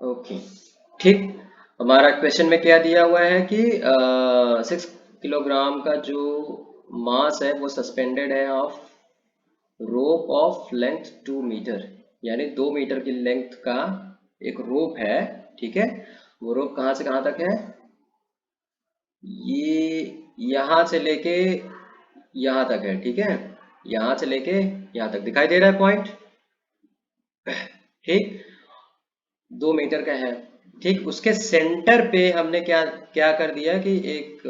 Okay, ठीक। हमारा question में क्या दिया हुआ है कि 6 किलोग्राम का जो मास है वो सस्पेंडेड है of rope of length 2 metre, यानी 2 मीटर की लेंथ का एक रोप है। ठीक है, वो रोप कहाँ से कहाँ तक है? ये यहाँ से लेके यहाँ तक है। ठीक है, यहाँ से लेके यहाँ तक दिखाई दे रहा है पॉइंट। ठीक, 2 मीटर का है। ठीक, उसके सेंटर पे हमने क्या क्या कर दिया कि एक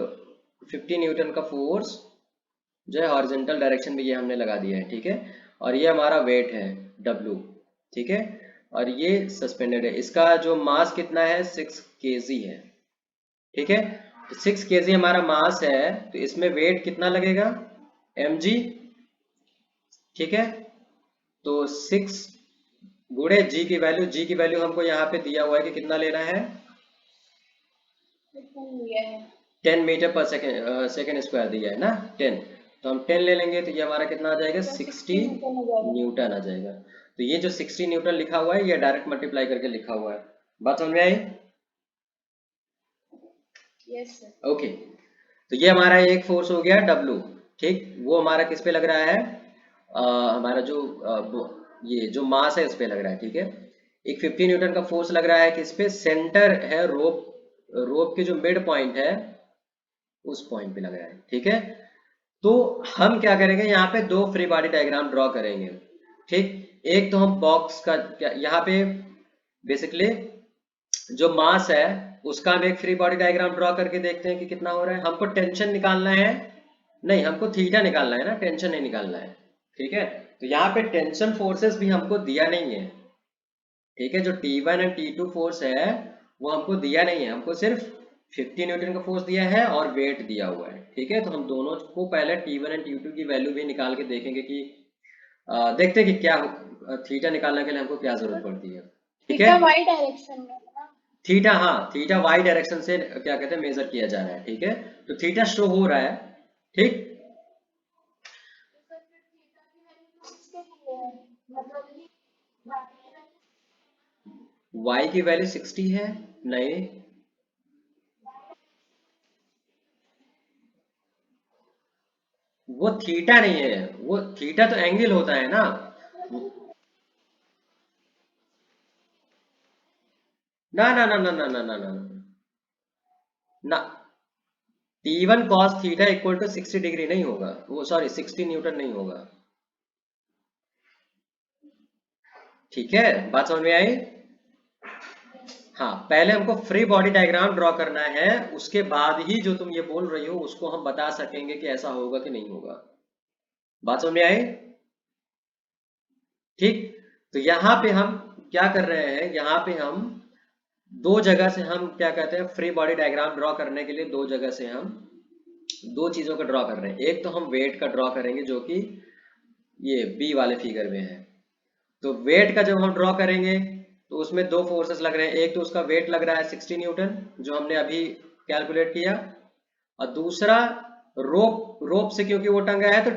50 न्यूटन का फोर्स जो है हॉरिजॉन्टल डायरेक्शन में ये हमने लगा दिया है। ठीक है, और ये हमारा वेट है W। ठीक है, और ये सस्पेंडेड है। इसका जो मास कितना है? 6 kg है। ठीक है, तो 6 kg हमारा मास है, तो इसमें वेट कितना लगेगा? mg। ठीक है, तो 6 गुणे जी की वैल्यू हमको यहाँ पे दिया हुआ है कि कितना लेना है? 10 मीटर पर सेकेंड सेकेंड स्क्वायर दिया है ना, 10। तो हम 10 ले लेंगे, तो ये हमारा कितना आ जाएगा? 60 न्यूटन आ जाएगा। तो ये जो 60 न्यूटन लिखा हुआ है ये डायरेक्ट मल्टीप्लाई करके लिखा हुआ है। बात समझ में आई? Yes sir. ओके, तो ये हमारा एक फोर्स हो गया W। ठीक, वो हमारा किस पे लग रहा है? हमारा जो ये जो मास है उस पे लग रहा है। ठीक है, एक 50 न्यूटन का फोर्स लग रहा है किस पे? सेंटर है रोप, रोप के जो मिड पॉइंट है उस पॉइंट पे लग रहा है। ठीक है, तो हम क्या करेंगे, यहाँ पे दो फ्री बॉडी डायग्राम ड्रॉ करेंगे। ठीक, एक तो हम बॉक्स का यहाँ पे बेसिकली जो मास है उसका हम एक फ्री बॉडी डायग्राम ड्रॉ करके देखते हैं कि कितना हो रहा है। हमको टेंशन निकालना है, नहीं हमको थीटा निकालना है ना, टेंशन नहीं निकालना है। ठीक है, तो यहाँ पे टेंशन फोर्सेस भी हमको दिया नहीं है। ठीक है, जो T1 एंड T2 फोर्स है वो हमको दिया नहीं है, हमको सिर्फ 50 न्यूटन का फोर्स दिया है और वेट दिया हुआ है। ठीक है, तो हम दोनों को पहले T1 एंड T2 की वैल्यू भी निकाल के देखेंगे कि देखते हैं कि क्या थीटा निकालने के लिए हमको क्या जरूरत पड़ती है। ठीक है, थीटा वाई डायरेक्शन में है ना? थीटा, हाँ थीटा वाई डायरेक्शन से क्या कहते हैं मेजर किया जा रहा है। ठीक है, तो थीटा शो हो रहा है। ठीक, वाई की वैल्यू 60 है। नहीं, वो थीटा नहीं है, वो थीटा तो एंगल होता है ना। ना ना ना ना ना ना ना ना ना, T1 cos theta equal to 60 degree नहीं होगा, वो सॉरी 60 न्यूटन नहीं होगा। ठीक है, बात समझ में आई? हाँ, पहले हमको फ्री बॉडी डायग्राम ड्रॉ करना है, उसके बाद ही जो तुम ये बोल रही हो उसको हम बता सकेंगे कि ऐसा होगा कि नहीं होगा। बात समझ में आई? ठीक, तो यहाँ पे हम क्या कर रहे हैं, यहाँ पे हम दो जगह से हम क्या कहते हैं फ्री बॉडी डायग्राम ड्रॉ करने के लिए दो जगह से हम दो चीजों का ड्रॉ कर रहे हैं। एक तो हम वेट का ड्रॉ करेंगे जो कि ये बी वाले फिगर में है। तो वेट का जब हम ड्रॉ करेंगे तो उसमें दो फोर्सेस लग रहे हैं, एक तो उसका वेट लग रहा है 60 न्यूटन जो हमने अभी कैलकुलेट किया, और दूसरा रोप, रोप से क्योंकि वो टंगा है तो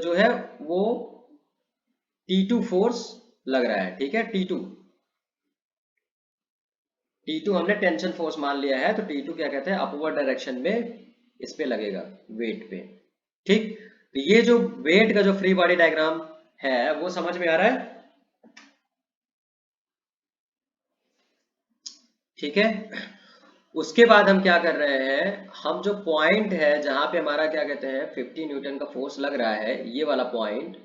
जो है वो T2 फोर्स लग रहा है। ठीक है, T2 हमने टेंशन फोर्स मान लिया है, तो T2 क्या कहते हैं अपवर्ड डायरेक्शन में इस पे लगेगा, वेट पे। ठीक, तो ये जो वेट का जो फ्री बॉडी डायग्राम है वो समझ में आ रहा है? ठीक है, उसके बाद हम क्या कर रहे हैं, हम जो पॉइंट है जहां पे हमारा क्या कहते हैं 50 न्यूटन का फोर्स लग रहा है, ये वाला पॉइंट,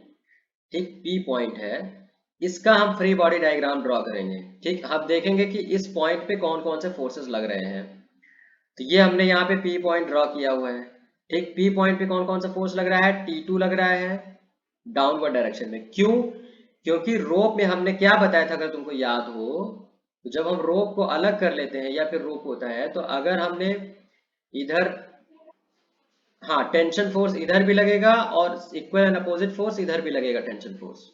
ठीक पी पॉइंट है, इसका हम फ्री बॉडी डायग्राम ड्रॉ करेंगे। ठीक, हम देखेंगे कि इस पॉइंट पे कौन कौन से फोर्सेस लग रहे हैं। तो ये हमने यहाँ पे पी पॉइंट ड्रॉ किया हुआ है। ठीक, पी पॉइंट पे कौन कौन सा फोर्स लग रहा है? T2 लग रहा है डाउनवर्ड डायरेक्शन में। क्यों? क्योंकि रोप में हमने क्या बताया था अगर तुमको याद हो, तो जब हम रोप को अलग कर लेते हैं या फिर रोप होता है तो अगर हमने इधर, हाँ टेंशन फोर्स इधर भी लगेगा और इक्वल एंड अपोजिट फोर्स इधर भी लगेगा टेंशन फोर्स।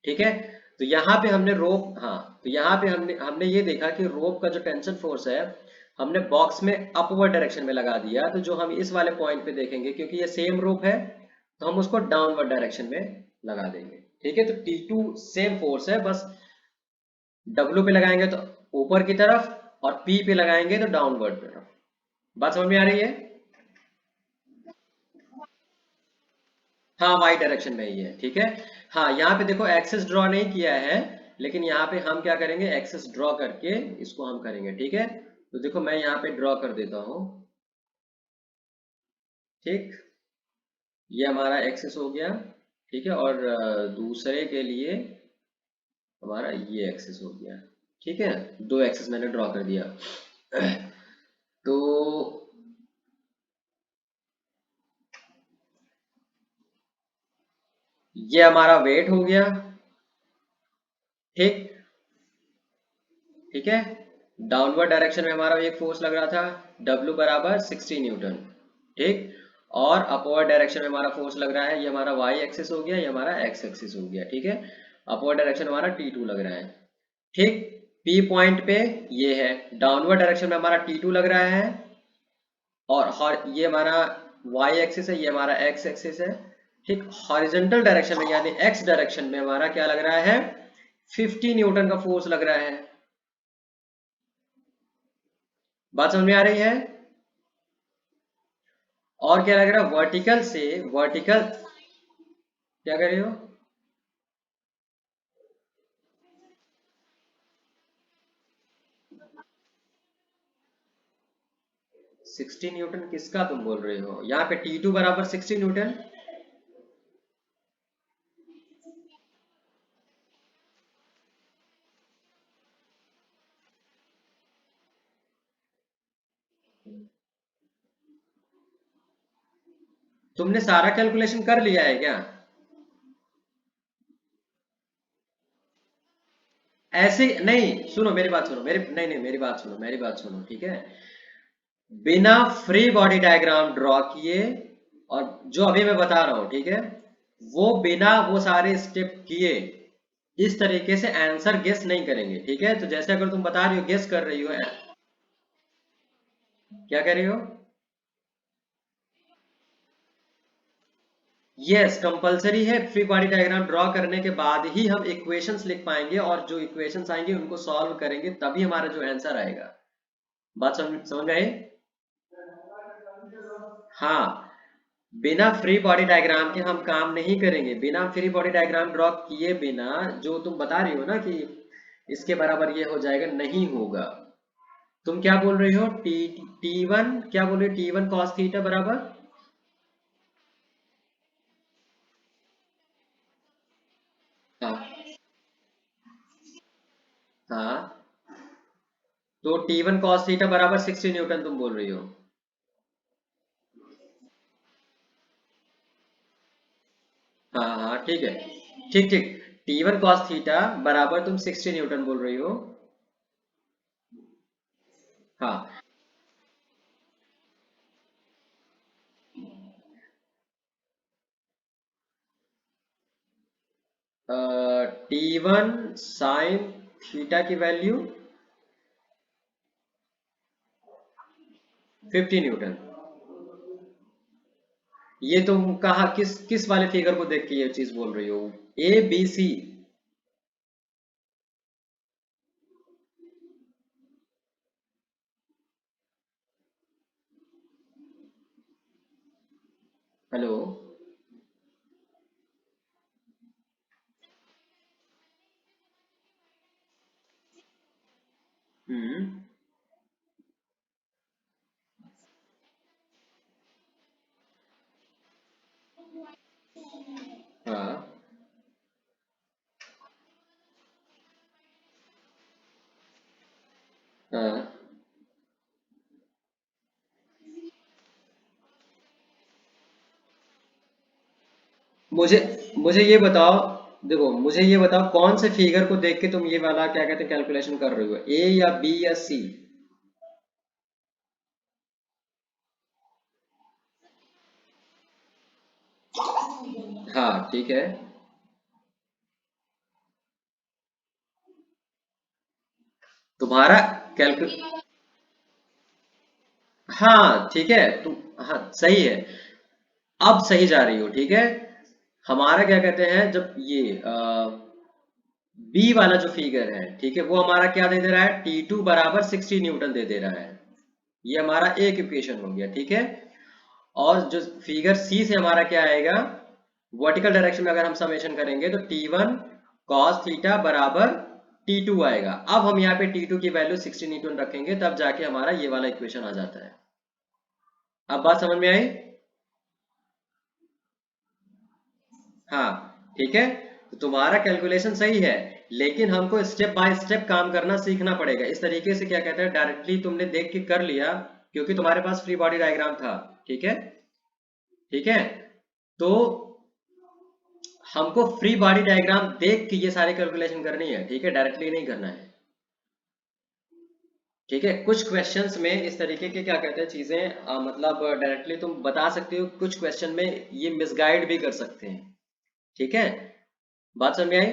ठीक है, तो यहाँ पे हमने रोप, हाँ तो यहाँ पे हमने हमने ये देखा कि रोप का जो टेंशन फोर्स है हमने बॉक्स में अपवर्ड डायरेक्शन में लगा दिया, तो जो हम इस वाले पॉइंट पे देखेंगे क्योंकि ये सेम रोप है तो हम उसको डाउनवर्ड डायरेक्शन में लगा देंगे। ठीक है, तो T2 सेम फोर्स है, बस W पे लगाएंगे तो ऊपर की तरफ, और पी पे लगाएंगे तो डाउनवर्ड तरफ। बात समझ में आ रही है? हाँ, वाई डायरेक्शन में ही है, ठीक है। हाँ, यहाँ पे देखो एक्सेस ड्रॉ नहीं किया है, लेकिन यहाँ पे हम क्या करेंगे, एक्सेस ड्रॉ करके इसको हम करेंगे, ठीक है। तो देखो मैं यहाँ पे ड्रॉ कर देता हूँ, ठीक। ये हमारा एक्सेस हो गया, ठीक है। और दूसरे के लिए हमारा ये एक्सेस हो गया, ठीक है। दो एक्सेस मैंने ड्रॉ कर दिया। तो ये हमारा वेट हो गया, ठीक। ठीक है, डाउनवर्ड डायरेक्शन में हमारा एक फोर्स लग रहा था, W बराबर 60 न्यूटन, ठीक। और अपवर्ड डायरेक्शन में हमारा फोर्स लग रहा है, ये हमारा y एक्सिस हो गया, ये हमारा x एक्सिस हो गया, ठीक है। अपवर्ड डायरेक्शन हमारा T2 लग रहा है, ठीक। P पॉइंट पे ये है, डाउनवर्ड डायरेक्शन में हमारा T2 लग रहा है, और ये हमारा y एक्सिस है, ये हमारा x एक्सिस है, ठीक। हॉरिजॉन्टल डायरेक्शन में यानी x डायरेक्शन में हमारा क्या लग रहा है, 50 न्यूटन का फोर्स लग रहा है। बात समझ में आ रही है? और क्या लग रहा है, वर्टिकल से, वर्टिकल, क्या कर रहे हो? 60 न्यूटन किसका तुम बोल रहे हो? यहाँ पे T2 बराबर 60 न्यूटन। तुमने सारा कैलकुलेशन कर लिया है क्या? ऐसे नहीं, सुनो मेरी बात सुनो, मेरी नहीं नहीं मेरी बात सुनो, मेरी बात सुनो, ठीक है। बिना फ्री बॉडी डायग्राम ड्रॉ किए, और जो अभी मैं बता रहा हूं, ठीक है, वो बिना वो सारे स्टेप किए इस तरीके से आंसर गेस नहीं करेंगे, ठीक है। तो जैसे अगर तुम बता रही हो, गेस कर रही हो, क्या कर रही हो? यस, कंपलसरी है। फ्री बॉडी डायग्राम ड्रॉ करने के बाद ही हम इक्वेशंस लिख पाएंगे, और जो इक्वेशंस आएंगे उनको सॉल्व करेंगे, तभी हमारा जो आंसर आएगा। बात समझ समझ में आई? हाँ, बिना फ्री बॉडी डायग्राम के हम काम नहीं करेंगे। बिना फ्री बॉडी डायग्राम ड्रॉ किए बिना, जो तुम बता रही हो ना कि इसके बराबर ये हो जाएगा, नहीं होगा। तुम क्या बोल रही हो, टी वन क्या बोल रही हो, T1 cos थीटा बराबर, हाँ हाँ, तो T1 cos थीटा बराबर 60 न्यूटन तुम बोल रही हो। हाँ हाँ, ठीक है, ठीक ठीक। T1 cos थीटा बराबर तुम 60 न्यूटन बोल रही हो। हाँ, T1 साइन थीटा की वैल्यू 50 न्यूटन। ये तुम कहा किस किस वाले फिगर को देख के ये चीज बोल रही हो? ABC? हेलो? हम्म। हाँ हाँ, मुझे मुझे ये बताओ, देखो मुझे ये बताओ, कौन से फिगर को देख के तुम ये वाला क्या कहते हैं कैलकुलेशन कर रही हो, A या B या C? हाँ, ठीक है। तुम्हारा कैलकु हाँ, ठीक है, तुम, हाँ सही है। अब सही जा रही हो, ठीक है। हमारा क्या कहते हैं, जब ये बी वाला जो फिगर है, ठीक है, वो हमारा क्या दे दे रहा है, T2 बराबर 60 न्यूटन दे दे रहा है। ये हमारा एक इक्वेशन हो गया, ठीक है। और जो फिगर सी से हमारा क्या आएगा, वर्टिकल डायरेक्शन में अगर हम समेशन करेंगे तो T1 cos थीटा बराबर T2 आएगा। अब हम यहाँ पे T2 की वैल्यू 60 न्यूटन रखेंगे, तब जाके हमारा ये वाला इक्वेशन आ जाता है। अब बात समझ में आई? हाँ, ठीक है। तो तुम्हारा कैलकुलेशन सही है, लेकिन हमको स्टेप बाय स्टेप काम करना सीखना पड़ेगा। इस तरीके से क्या कहते हैं, डायरेक्टली तुमने देख के कर लिया क्योंकि तुम्हारे पास फ्री बॉडी डायग्राम था, ठीक है। ठीक है, तो हमको फ्री बॉडी डायग्राम देख के ये सारे कैलकुलेशन करनी है, ठीक है, डायरेक्टली नहीं करना है। ठीक है, कुछ क्वेश्चंस में इस तरीके के क्या कहते हैं चीजें मतलब डायरेक्टली तुम बता सकते हो, कुछ क्वेश्चन में ये मिसगाइड भी कर सकते हैं। ठीक है, बात समझ में आई?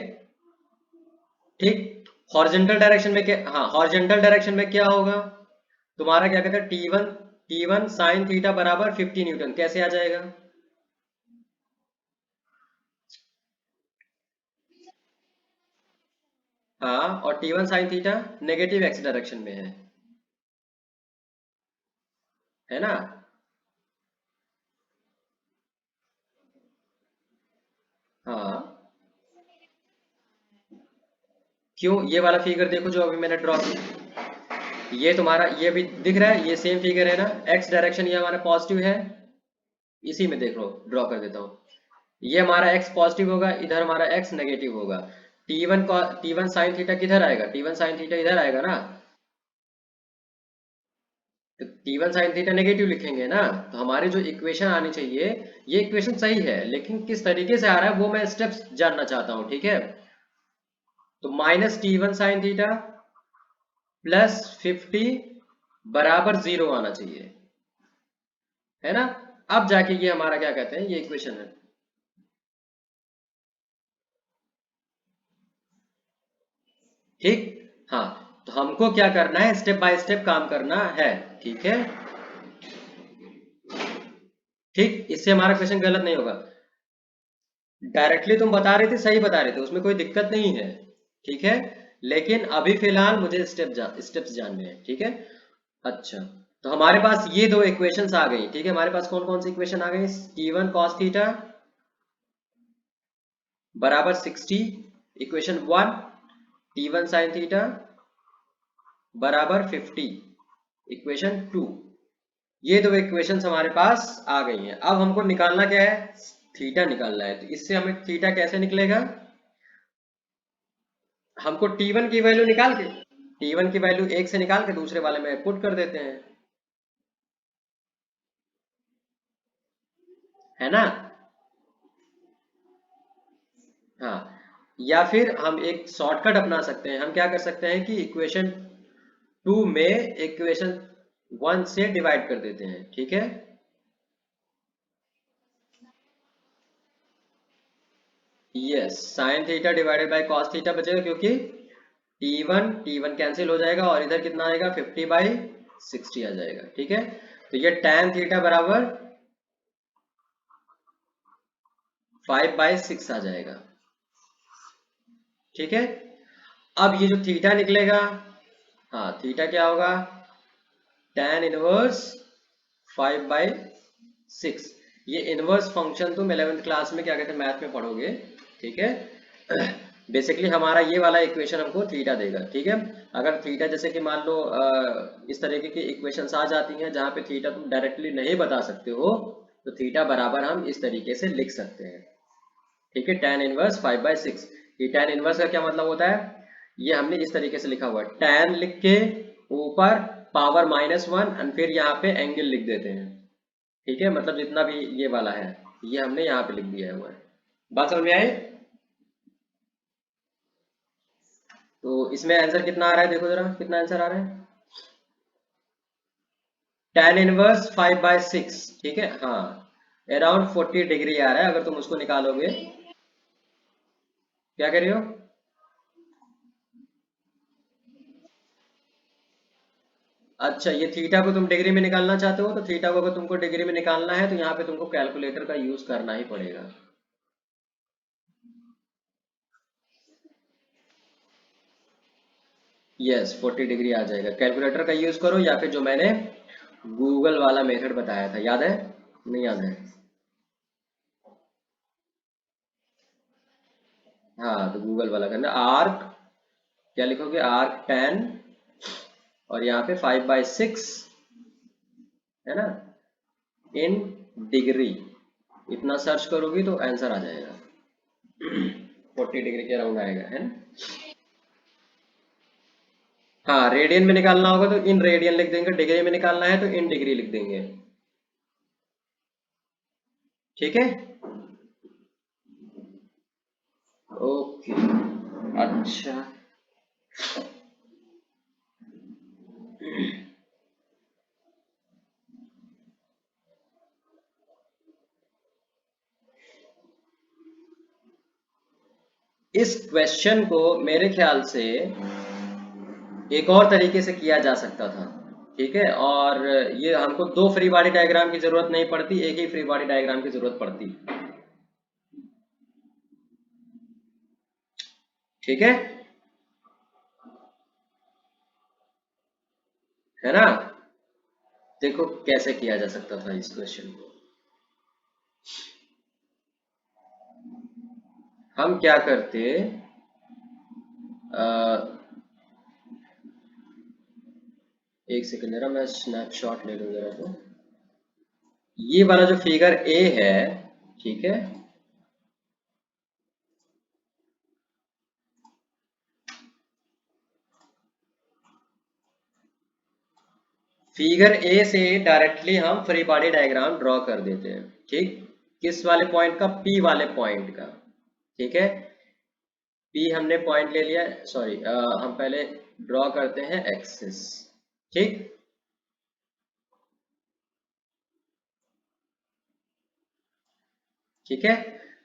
ठीक, हॉरिजॉन्टल डायरेक्शन में क्या, हाँ, हॉरिजॉन्टल डायरेक्शन में क्या होगा, तुम्हारा क्या कहते हैं, टी वन साइन थीटा बराबर 50 न्यूटन कैसे आ जाएगा? हाँ, और T1 sine theta negative x direction में है ना? हाँ, क्यों, ये वाला फिगर देखो जो अभी मैंने ड्रॉ किया, ये तुम्हारा ये भी दिख रहा है, ये सेम फिगर है ना, एक्स डायरेक्शन ये हमारा पॉजिटिव है, इसी में देख लो, ड्रॉ कर देता हूँ। ये हमारा एक्स पॉजिटिव होगा, इधर हमारा एक्स नेगेटिव होगा। टी वन साइन थीटा किधर आएगा, टी वन साइन थीटा इधर आएगा ना, तो T1 साइन थीटा नेगेटिव लिखेंगे ना। तो हमारी जो इक्वेशन आनी चाहिए, ये इक्वेशन सही है, लेकिन किस तरीके से आ रहा है वो मैं स्टेप्स जानना चाहता हूँ, ठीक है। तो -T1 साइन थीटा प्लस 50 बराबर 0 आना चाहिए, है ना। अब जाके ये हमारा क्या कहते हैं, ये इक्वेशन है। ठीक, हाँ, तो हमको क्या करना है, स्टेप बाय स्टेप काम करना है, ठीक है। ठीक, इससे हमारा क्वेश्चन गलत नहीं होगा। डायरेक्टली तुम बता रहे थे, सही बता रहे थे, उसमें कोई दिक्कत नहीं है, ठीक है। लेकिन अभी फिलहाल मुझे स्टेप्स जानने हैं, ठीक है। अच्छा, तो हमारे पास ये दो इक्वेशंस आ गई, ठीक है। हमारे पास कौन कौन सी इक्वेशन आ गई, T1 cos थीटा बराबर 60, इक्वेशन 1, T1 sin थीटा बराबर 50, इक्वेशन 2। ये दो इक्वेशंस हमारे पास आ गई हैं। अब हमको निकालना क्या है, थीटा निकालना है। तो इससे हमें थीटा कैसे निकलेगा, हमको T1 की वैल्यू निकाल के, T1 की वैल्यू एक से निकाल के दूसरे वाले में पुट कर देते हैं, है ना। हाँ, या फिर हम एक शॉर्टकट अपना सकते हैं, हम क्या कर सकते हैं कि इक्वेशन 2 में इक्वेशन 1 से डिवाइड कर देते हैं, ठीक है। Yes, sine theta divided by cos theta बचेगा, क्योंकि T1 कैंसिल हो जाएगा और इधर कितना आएगा, 50/60 आ जाएगा, ठीक है। तो ये tan थीटा बराबर 5/6 आ जाएगा, ठीक है। अब ये जो थीटा निकलेगा, हाँ, थीटा क्या होगा, tan इनवर्स 5/6। ये इनवर्स फंक्शन तुम 11th क्लास में क्या कहते हैं, मैथ में पढ़ोगे, ठीक है। बेसिकली हमारा ये वाला इक्वेशन हमको थीटा देगा, ठीक है। अगर थीटा जैसे कि मान लो इस तरीके की इक्वेशंस आ जाती हैं जहाँ पे थीटा तुम डायरेक्टली नहीं बता सकते हो, तो थीटा बराबर हम इस तरीके से लिख सकते हैं, ठीक है, tan इनवर्स 5/6। ये tan इनवर्स का क्या मतलब होता है, ये हमने इस तरीके से लिखा हुआ है, tan लिख के ऊपर पावर -1 और फिर यहाँ पे एंगल लिख देते हैं, ठीक है। मतलब जितना भी ये वाला है, ये हमने यहाँ पे लिख दिया हुआ है। बात समझ में आई? तो इसमें आंसर कितना आ रहा है, देखो जरा कितना आंसर आ रहा है, tan इनवर्स 5/6, ठीक है, हाँ, अराउंड 40 डिग्री आ रहा है अगर तुम उसको निकालोगे। क्या कर रही हो? अच्छा, ये थीटा को तुम डिग्री में निकालना चाहते हो, तो थीटा को अगर तुमको डिग्री में निकालना है तो यहाँ पे तुमको कैलकुलेटर का यूज करना ही पड़ेगा। यस 40 डिग्री आ जाएगा। कैलकुलेटर का यूज करो या फिर जो मैंने गूगल वाला मेथड बताया था, याद है? नहीं याद है? हाँ तो गूगल वाला करना। आर्क क्या लिखोगे? आर्क 10 और यहाँ पे 5/6 है ना, इन डिग्री। इतना सर्च करोगी तो आंसर आ जाएगा। 40 डिग्री के अराउंड आएगा, है ना। हाँ रेडियन में निकालना होगा तो इन रेडियन लिख देंगे, डिग्री में निकालना है तो इन डिग्री लिख देंगे। ठीक है, ओके। अच्छा, इस क्वेश्चन को मेरे ख्याल से एक और तरीके से किया जा सकता था। ठीक है, और ये हमको दो फ्री बॉडी डायग्राम की जरूरत नहीं पड़ती, एक ही फ्री बॉडी डायग्राम की जरूरत पड़ती। ठीक है ना। देखो कैसे किया जा सकता था इस क्वेश्चन को। हम क्या करते, एक सेकंड जरा मैं स्नैपशॉट ले लूँ जरा। तो ये वाला जो फिगर ए है, ठीक है, फिगर ए से डायरेक्टली हम फ्री बॉडी डायग्राम ड्रॉ कर देते हैं। ठीक, किस वाले पॉइंट का? पी वाले पॉइंट का। ठीक है, पी हमने पॉइंट ले लिया, सॉरी हम पहले ड्रॉ करते हैं एक्सिस। ठीक, ठीक है,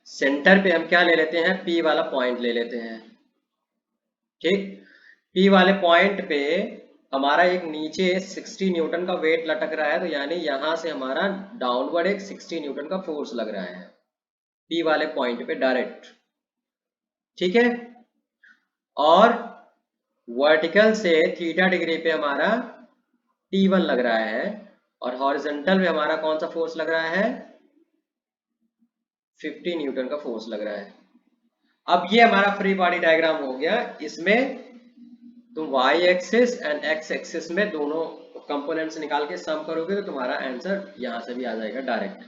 सेंटर पे हम क्या ले लेते हैं? पी वाला पॉइंट ले लेते हैं। ठीक, पी वाले पॉइंट पे हमारा एक नीचे 60 न्यूटन का वेट लटक रहा है, तो यानी यहां से हमारा डाउनवर्ड एक 60 न्यूटन का फोर्स लग रहा है पी वाले पॉइंट पे डायरेक्ट। ठीक है, और वर्टिकल से थीटा डिग्री पे हमारा T1 लग रहा है, और हॉरिजॉन्टल में हमारा कौन सा फोर्स लग रहा है? 50 न्यूटन का फोर्स लग रहा है। अब ये हमारा फ्री बॉडी डायग्राम हो गया। इसमें तुम y axis and x axis में दोनों कंपोनेंट्स निकाल के सम करोगे तो तुम्हारा आंसर यहां से भी आ जाएगा डायरेक्ट।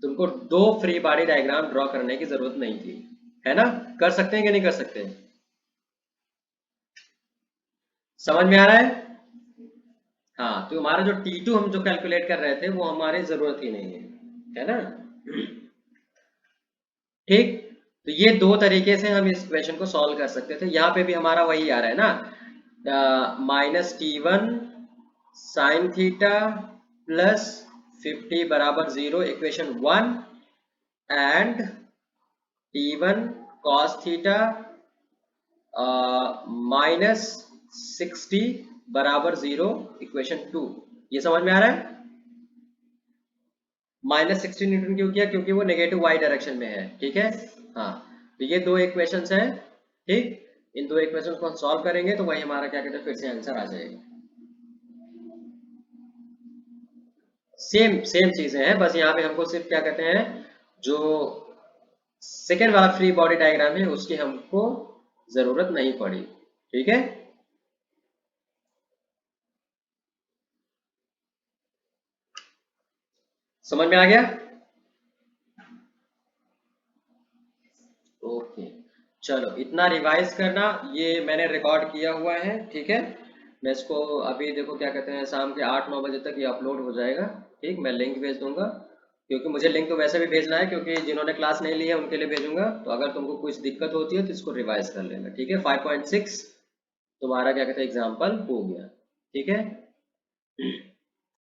तुमको दो फ्री बॉडी डायग्राम ड्रॉ करने की जरूरत नहीं थी, है ना। कर सकते हैं कि नहीं कर सकते? समझ में आ रहा है? हाँ, तो हमारा जो T2 हम जो कैलकुलेट कर रहे थे वो हमारी जरूरत ही नहीं है ना। ठीक, तो ये दो तरीके से हम इस क्वेश्चन को सॉल्व कर सकते थे। यहाँ पे भी हमारा वही आ रहा है ना, -T1 साइन थीटा प्लस 50 बराबर 0, equation 1, and T1 cos theta -60 बराबर 0, इक्वेशन 2। ये समझ में आ रहा है? -60 न्यूटन क्यों किया? क्योंकि वो नेगेटिव वाई डायरेक्शन में है। ठीक है, हाँ, तो ये दो इक्वेशंस हैं। ठीक, इन दो इक्वेशंस को हम सॉल्व करेंगे तो वही हमारा क्या कहते हैं, फिर से आंसर आ जाएगा। सेम सेम चीजें हैं, बस यहाँ पे हमको सिर्फ क्या कहते हैं, जो सेकेंड वाला फ्री बॉडी डायग्राम है उसकी हमको जरूरत नहीं पड़ी। ठीक है, समझ में आ गया? ओके, चलो इतना रिवाइज करना, ये मैंने रिकॉर्ड किया हुआ है। ठीक है, मैं इसको अभी देखो क्या कहते हैं, शाम के 8-9 बजे तक ये अपलोड हो जाएगा। ठीक, मैं लिंक भेज दूंगा, क्योंकि मुझे लिंक तो वैसे भी भेजना है, क्योंकि जिन्होंने क्लास नहीं ली है उनके लिए भेजूंगा। तो अगर तुमको कुछ दिक्कत होती है तो इसको रिवाइज कर लेना। ठीक है, 5.6 तुम्हारा क्या कहते हैं एग्जाम्पल हो गया। ठीक है,